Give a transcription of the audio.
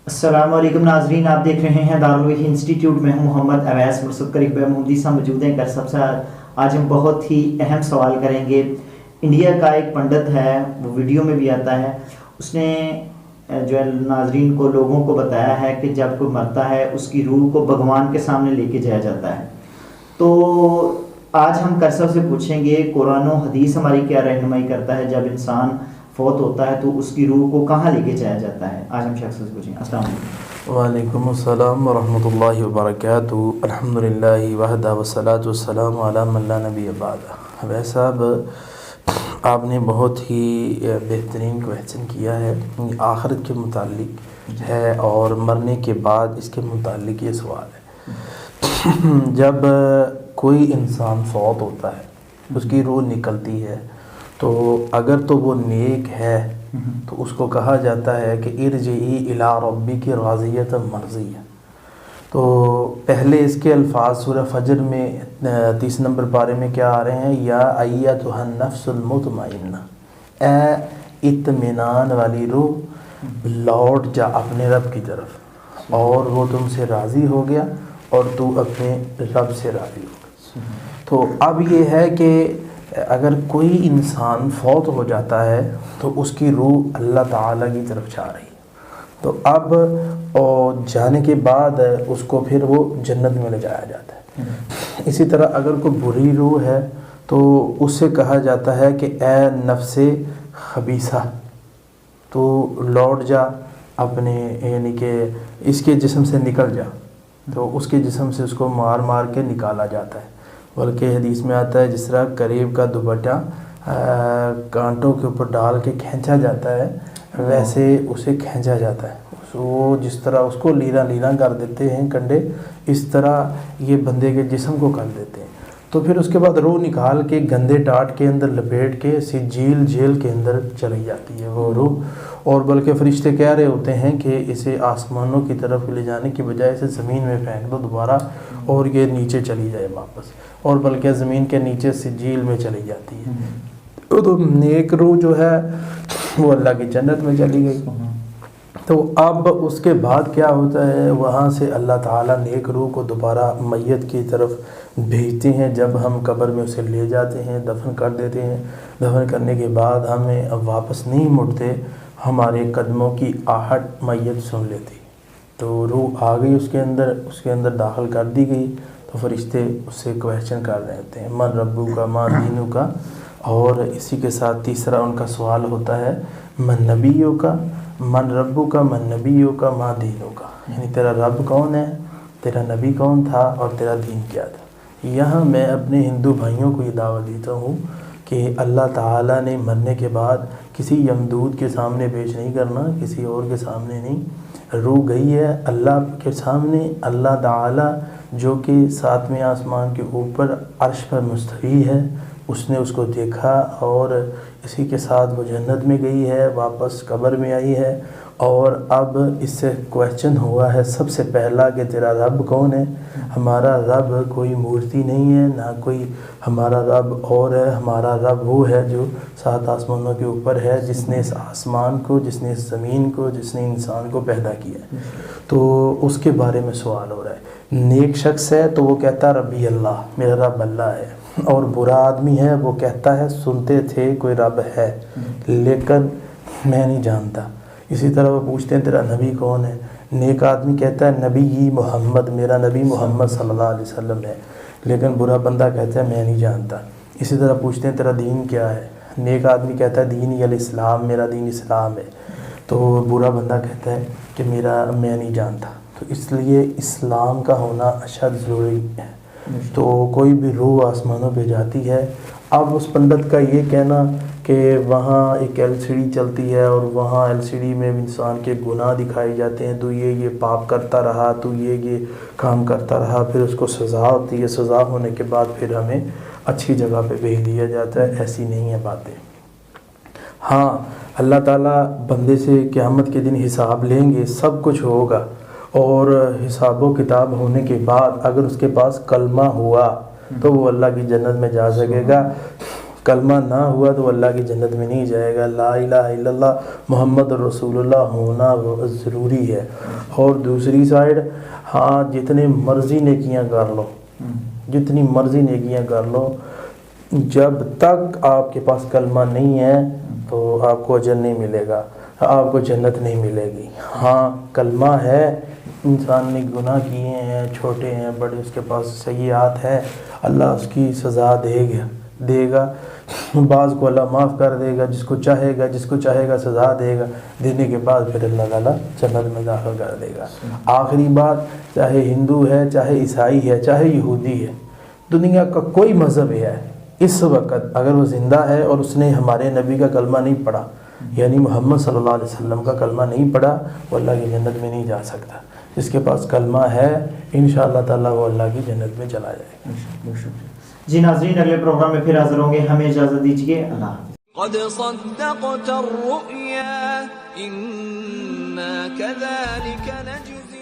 السلام علیکم ناظرین، آپ دیکھ رہے ہیں دارالوحی انسٹیٹیوٹ میں ہوں محمد اویس مرسد کریم محمودی صاحب موجود ہیں کر سب سے آج ہم بہت ہی اہم سوال کریں گے۔ انڈیا کا ایک پنڈت ہے، وہ ویڈیو میں بھی آتا ہے، اس نے جو ہے ناظرین کو لوگوں کو بتایا ہے کہ جب کوئی مرتا ہے اس کی روح کو بھگوان کے سامنے لے کے جایا جاتا ہے۔ تو آج ہم کرسب سے پوچھیں گے قرآن و حدیث ہماری کیا رہنمائی کرتا ہے، جب انسان فوت ہوتا ہے تو اس کی روح کو کہاں لے کے جایا جاتا ہے۔ آج ہم شخص سے پوچھیں گے۔ السلام علیکم۔ وعلیکم السلام ورحمۃ اللہ وبرکاتہ۔ الحمدللہ وحدہ والصلاۃ والسلام علی من لا نبی بعدہ۔ اویس صاحب، آپ نے بہت ہی بہترین کویسچن کیا ہے، آخرت کے متعلق ہے اور مرنے کے بعد اس کے متعلق یہ سوال ہے۔ جب کوئی انسان فوت ہوتا ہے، اس کی روح نکلتی ہے، تو اگر تو وہ نیک ہے تو اس کو کہا جاتا ہے کہ ارجعی الی ربک راضیۃ مرضیہ۔ تو پہلے اس کے الفاظ سورہ فجر میں 30 نمبر پارے میں کیا آ رہے ہیں؟ یا ایتھا النفس المطمئنہ، اے اطمینان والی روح، لوٹ جا اپنے رب کی طرف، اور وہ تم سے راضی ہو گیا اور تو اپنے رب سے راضی ہو گیا۔ تو اب یہ ہے کہ اگر کوئی انسان فوت ہو جاتا ہے تو اس کی روح اللہ تعالیٰ کی طرف جا رہی ہے، تو اب جانے کے بعد اس کو پھر وہ جنت میں لے جایا جاتا ہے۔ اسی طرح اگر کوئی بری روح ہے تو اس سے کہا جاتا ہے کہ اے نفس خبیثہ، تو لوٹ جا اپنے، یعنی کہ اس کے جسم سے نکل جا، تو اس کے جسم سے اس کو مار مار کے نکالا جاتا ہے۔ بلکہ حدیث میں آتا ہے جس طرح قریب کا دوپٹہ کانٹوں کے اوپر ڈال کے کھینچا جاتا ہے، ویسے اسے کھینچا جاتا ہے۔ وہ جس طرح اس کو لینا لینا کر دیتے ہیں کنڈے، اس طرح یہ بندے کے جسم کو کر دیتے ہیں۔ تو پھر اس کے بعد روح نکال کے گندے ٹاٹ کے اندر لپیٹ کے سجیل جیل کے اندر چلی جاتی ہے وہ روح، اور بلکہ فرشتے کہہ رہے ہوتے ہیں کہ اسے آسمانوں کی طرف لے جانے کی بجائے اسے زمین میں پھینک دو دوبارہ، اور یہ نیچے چلی جائے واپس، اور بلکہ زمین کے نیچے سجیل میں چلی جاتی ہے۔ تو نیک روح جو ہے وہ اللہ کی جنت میں چلی گئی۔ تو اب اس کے بعد کیا ہوتا ہے؟ وہاں سے اللہ تعالیٰ نیک روح کو دوبارہ میت کی طرف بھیجتے ہیں۔ جب ہم قبر میں اسے لے جاتے ہیں، دفن کر دیتے ہیں، دفن کرنے کے بعد ہمیں واپس نہیں مڑتے، ہمارے قدموں کی آہٹ میت سن لیتی، تو روح آ گئی اس کے اندر داخل کر دی گئی، تو فرشتے اس سے کویسچن کر رہے ہوتے ہیں من ربو کا ما دینو کا، اور اسی کے ساتھ تیسرا ان کا سوال ہوتا ہے من نبیوں کا، من ربو کا، من نبیوں کا، ما دینو کا، یعنی تیرا رب کون ہے، تیرا نبی کون تھا، اور تیرا دین کیا تھا۔ یہاں میں اپنے ہندو بھائیوں کو یہ دعوت دیتا ہوں کہ اللہ تعالیٰ نے مرنے کے بعد کسی یمدود کے سامنے پیش نہیں کرنا، کسی اور کے سامنے نہیں، روح گئی ہے اللہ کے سامنے، اللہ تعالیٰ جو کہ 7ویں آسمان کے اوپر عرش پر مستوی ہے، اس نے اس کو دیکھا، اور اسی کے ساتھ وہ جنت میں گئی ہے، واپس قبر میں آئی ہے، اور اب اس سے کویسچن ہوا ہے سب سے پہلا کہ تیرا رب کون ہے۔ ہمارا رب کوئی مورتی نہیں ہے، نہ کوئی ہمارا رب اور ہے، ہمارا رب وہ ہے جو 7 آسمانوں کے اوپر ہے، جس نے اس آسمان کو، جس نے اس زمین کو، جس نے انسان کو پیدا کیا ہے۔ تو اس کے بارے میں سوال ہو رہا ہے۔ نیک شخص ہے تو وہ کہتا ربی اللہ، میرا رب اللہ ہے، اور برا آدمی ہے وہ کہتا ہے سنتے تھے کوئی رب ہے لیکن میں نہیں جانتا۔ اسی طرح وہ پوچھتے ہیں تیرا نبی کون ہے، نیک آدمی کہتا ہے نبی محمد، میرا نبی محمد صلی اللہ علیہ وسلم ہے، لیکن برا بندہ کہتا ہے میں نہیں جانتا۔ اسی طرح پوچھتے ہیں تیرا دین کیا ہے، نیک آدمی کہتا ہے دین الاسلام، میرا دین اسلام ہے، تو برا بندہ کہتا ہے کہ میں نہیں جانتا۔ تو اس لیے اسلام کا ہونا اشد ضروری ہے۔ تو کوئی بھی روح آسمانوں پہ جاتی ہے، اب اس پنڈت کا یہ کہنا کہ وہاں ایک LCD چلتی ہے اور وہاں LCD میں انسان کے گناہ دکھائے جاتے ہیں، تو یہ پاپ کرتا رہا، تو یہ کام کرتا رہا، پھر اس کو سزا ہوتی ہے، سزا ہونے کے بعد پھر ہمیں اچھی جگہ پہ بھیج دیا جاتا ہے۔ ایسی نہیں ہے باتیں۔ ہاں، اللہ تعالیٰ بندے سے قیامت کے دن حساب لیں گے، سب کچھ ہوگا، اور حساب و کتاب ہونے کے بعد اگر اس کے پاس کلمہ ہوا تو وہ اللہ کی جنت میں جا سکے گا۔ کلمہ نہ ہوا تو اللہ کی جنت میں نہیں جائے گا. لا الہ الا اللہ محمد رسول اللہ ہونا ضروری ہے. اور دوسری سائڈ ہاں جتنے مرضی نیکیاں کر لو، جتنی مرضی نیکیاں کر لو، جب تک آپ کے پاس کلمہ نہیں ہے تو آپ کو اجر نہیں ملے گا، آپ کو جنت نہیں ملے گی. ہاں کلمہ ہے، انسان نے گناہ کیے ہیں چھوٹے ہیں بڑے، اس کے پاس سیئات ہے، اللہ اس کی سزا دے گا. بعض کو اللہ معاف کر دے گا، جس کو چاہے گا سزا دے گا، دینے کے بعد پھر اللہ تعالیٰ جنت میں داخل کر دے گا. آخری بات، چاہے ہندو ہے، چاہے عیسائی ہے، چاہے یہودی ہے، دنیا کا کوئی مذہب ہے، اس وقت اگر وہ زندہ ہے اور اس نے ہمارے نبی کا کلمہ نہیں پڑھا، یعنی محمد صلی اللہ علیہ وسلم کا کلمہ نہیں پڑھا، وہ اللہ کی جنت میں نہیں جا سکتا. جس کے پاس کلمہ ہے انشاءاللہ تعالیٰ وہ اللہ کی جنت میں چلا جائے گا. جی ناظرین، اگلے پروگرام میں پھر حاضر ہوں گے. ہمیں اجازت دیجیے. اللہ حافظ. قد صدقت الرؤيا إنا كذلك نجزي